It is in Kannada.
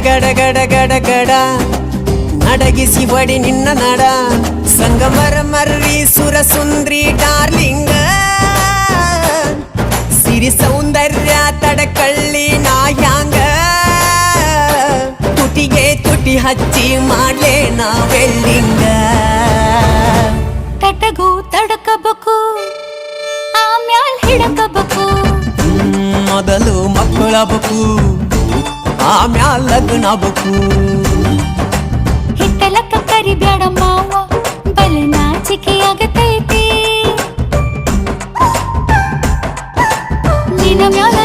ಗಡ ಗಡ ಗಡ ಗಡ ನಡಗಿಸಿ ಬಡಿ ನಿನ್ನ ನಡ ಸಂಗಮರ ಮರ್ರಿ ಸುರ ಸುಂದ್ರಿ ಡಾರ್ಲಿಂಗ ಸಿರಿ ಸೌಂದರ್ಯ ತಡಕಳ್ಳಿ ನಾಯಾಂಗ ತುಟಿಗೆ ತುಟಿ ಹಚ್ಚಿ ಮಾಡ್ಲೆ ನಾವೆಲ್ಲಿಂಗ ತಟಗೂ ತಡಕಬೇಕು ಆಮ್ಯಾಲ್ ಹಿಡಕಬೇಕು ಮೊದಲು ಮಕ್ಕಳಬೇಕು ಆಮ್ಯಾಲ್ ಲಗ್ನಬೇಕು ಹಿತ್ತಲಕ್ಕ ಕರಿಬ್ಯಾಡ ಮಾವ ಬಲೆ ನಾಚಿಕೆ ಆಗತೈತಿ ನಿನ ಮ್ಯಾಲ